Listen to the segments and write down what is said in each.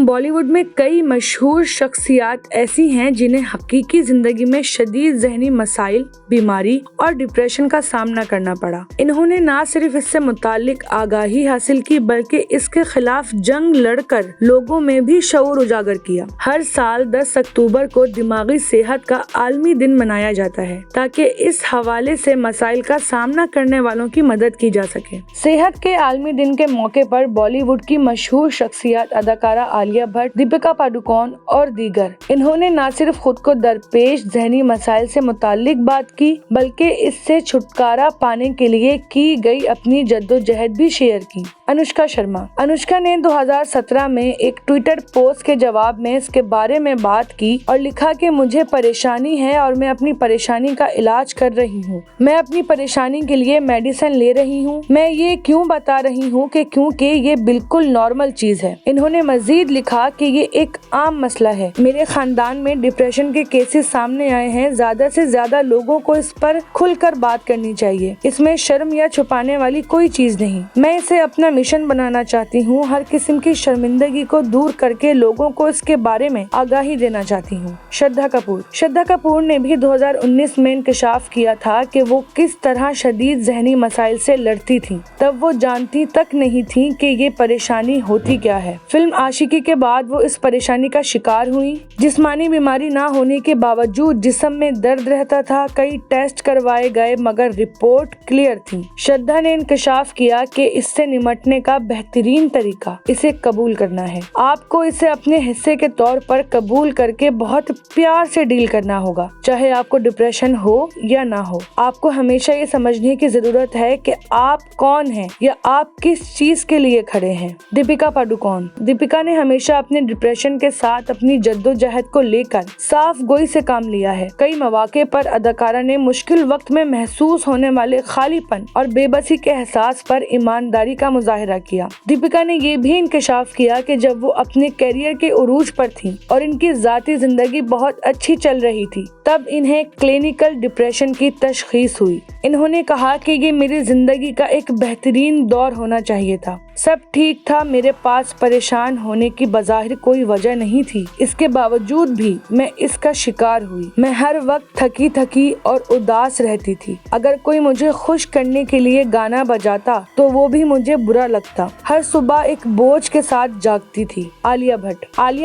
बॉलीवुड में कई मशहूर शख्सियात ऐसी हैं जिन्हें हकीकी जिंदगी में शदीद ज़हनी मसाइल, बीमारी और डिप्रेशन का सामना करना पड़ा। इन्होंने न सिर्फ इससे मुतालिक आगाही हासिल की बल्कि इसके खिलाफ जंग लड़कर लोगों में भी शऊर उजागर किया। हर साल 10 अक्टूबर को दिमागी सेहत का आलमी दिन मनाया जाता है ताकि इस हवाले से मसाइल का सामना करने वालों की मदद की जा सके। सेहत के आलमी दिन के मौके पर बॉलीवुड की मशहूर शख्सियत अदाकारा आलिया भट्ट, दीपिका पादुकोण और दीगर, इन्होंने न सिर्फ खुद को दरपेश ज़हनी मसाइल से मुताल्लिक बात की बल्कि इससे छुटकारा पाने के लिए की गई अपनी जद्दोजहद भी शेयर की। अनुष्का ने 2017 में एक ट्विटर पोस्ट के जवाब में इसके बारे में बात की और लिखा कि मुझे परेशानी है और मैं अपनी परेशानी का इलाज कर रही हूँ। मैं अपनी परेशानी के लिए मेडिसिन ले रही हूँ। मैं ये क्यों बता रही हूँ कि क्योंकि ये बिल्कुल नॉर्मल चीज है। इन्होंने मजीद लिखा कि ये एक आम मसला है। मेरे खानदान में डिप्रेशन के केसेस सामने आए हैं। ज्यादा से ज्यादा लोगों को इस पर खुलकर बात करनी चाहिए। इसमें शर्म या छुपाने वाली कोई चीज नहीं। मैं इसे अपना मिशन बनाना चाहती हूँ। हर किस्म की शर्मिंदगी को दूर करके लोगों को इसके बारे में आगाही देना चाहती हूँ। श्रद्धा कपूर ने भी 2019 में इंकशाफ किया था कि वो किस तरह शदीद ज़हनी मसाइल से लड़ती थी। तब वो जानती तक नहीं थी कि ये परेशानी होती क्या है। फिल्म आशिकी के बाद वो इस परेशानी का शिकार हुई। जिस्मानी बीमारी ना होने के बावजूद जिस्म में दर्द रहता था। कई टेस्ट करवाए गए मगर रिपोर्ट क्लियर थी। श्रद्धा ने इंकशाफ किया कि इससे निमटने का बेहतरीन तरीका इसे कबूल करना है। आपको इसे अपने हिस्से के तौर पर कबूल करके बहुत प्यार से डील करना होगा। चाहे आपको डिप्रेशन हो या ना हो, आपको हमेशा ये समझने की जरूरत है कि आप कौन हैं या आप किस चीज के लिए खड़े हैं। दीपिका पादुकोण ने हमेशा अपने डिप्रेशन के साथ अपनी जद्दोजहद को लेकर साफ गोई से काम लिया है। कई मौके पर अदाकारा ने मुश्किल वक्त में महसूस होने वाले खालीपन और बेबसी के एहसास पर ईमानदारी का मुजाहिरा किया। दीपिका ने ये भी इंकशाफ किया कि जब वो अपने करियर के उरूज पर थी और इनकी जाती जिंदगी बहुत अच्छी चल रही थी, तब इन्हें क्लिनिकल डिप्रेशन की तशखीस हुई। इन्होंने कहा कि ये मेरी जिंदगी का एक बेहतरीन दौर होना चाहिए था। सब ठीक था, मेरे पास परेशान होने की बज़ाहिर कोई वजह नहीं थी। इसके बावजूद भी मैं इसका शिकार हुई। मैं हर वक्त थकी और उदास रहती थी। अगर कोई मुझे खुश करने के लिए गाना बजाता तो वो भी मुझे बुरा लगता। हर सुबह एक बोझ के साथ जागती थी। आलिया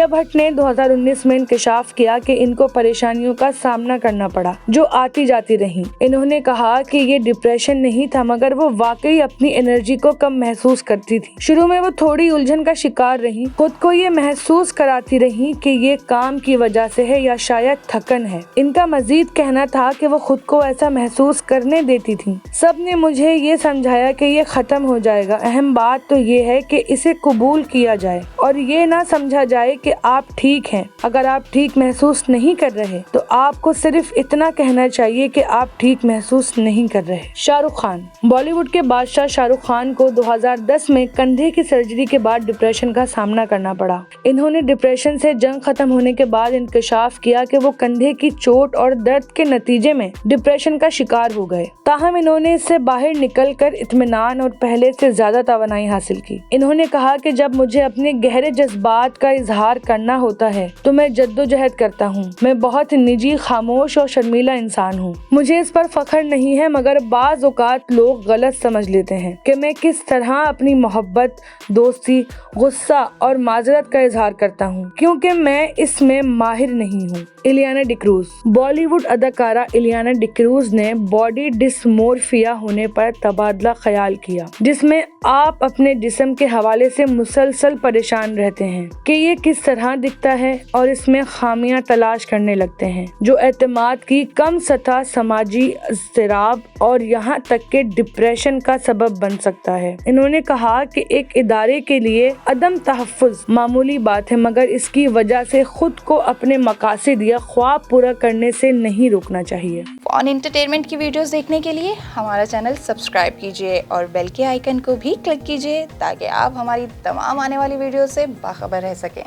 भट्ट ने 2019 में इंकशाफ किया कि इनको परेशानियों का सामना करना पड़ा जो आती जाती रही। इन्होंने कहा कि ये डिप्रेशन नहीं था मगर वो वाकई अपनी एनर्जी को कम महसूस करती थी। शुरू में वो थोड़ी उलझन का शिकार रही। खुद को ये महसूस कराती रही कि ये काम की वजह से है या शायद थकन है। इनका मजीद कहना था कि वो खुद को ऐसा महसूस करने देती थी। सब ने मुझे ये समझाया कि ये खत्म हो जाएगा। अहम बात तो ये है कि इसे कबूल किया जाए और ये ना समझा जाए कि आप ठीक हैं। अगर आप ठीक महसूस नहीं कर रहे तो आपको सिर्फ इतना कहना चाहिए कि आप ठीक महसूस नहीं कर रहे। शाहरुख खान बॉलीवुड के बादशाह शाहरुख खान को 2010 में कंधे की सर्जरी के बाद डिप्रेशन का सामना करना पड़ा। इन्होंने डिप्रेशन से जंग खत्म होने के बाद इंकशाफ किया कि वो कंधे की चोट और दर्द के नतीजे में डिप्रेशन का शिकार हो गए। ताहम इन्होंने इससे बाहर निकलकर इत्मीनान और पहले से ज्यादा तवानाई हासिल की। इन्होंने कहा कि जब मुझे अपने गहरे जज्बात का इजहार करना होता है तो मैं जद्दोजहद करता हूँ। मैं बहुत निजी, खामोश और शर्मीला इंसान हूँ। मुझे इस पर फख्र नहीं है मगर बाज़ औक़ात लोग गलत समझ लेते हैं कि मैं किस तरह अपनी मोहब्बत, दोस्ती, गुस्सा और माजरत का इजहार करता हूँ क्योंकि मैं इसमें माहिर नहीं हूँ। इलियाना डिक्रूज बॉलीवुड अदाकारा इलियाना डिक्रूज ने बॉडी डिस्मोर्फिया होने पर तबादला ख्याल किया, जिसमें आप अपने जिस्म के हवाले से मुसलसल परेशान रहते हैं कि ये किस तरह दिखता है और इसमें खामियां तलाश करने लगते हैं जो एतमाद की कम सतह, समाजी इज़्तिराब और यहाँ तक के डिप्रेशन का सबब बन सकता है। इन्होंने कहा कि एक इदारे के लिए अदम तहफ़्फ़ुज़ मामूली बात है मगर इसकी वजह से खुद को अपने मकासद या ख्वाब पूरा करने से नहीं रोकना चाहिए। ऑन एंटरटेनमेंट की वीडियोस देखने के लिए हमारा चैनल सब्सक्राइब कीजिए और बेल के आइकन को भी क्लिक कीजिए ताकि आप हमारी तमाम आने वाली वीडियो से बाखबर रह सकें।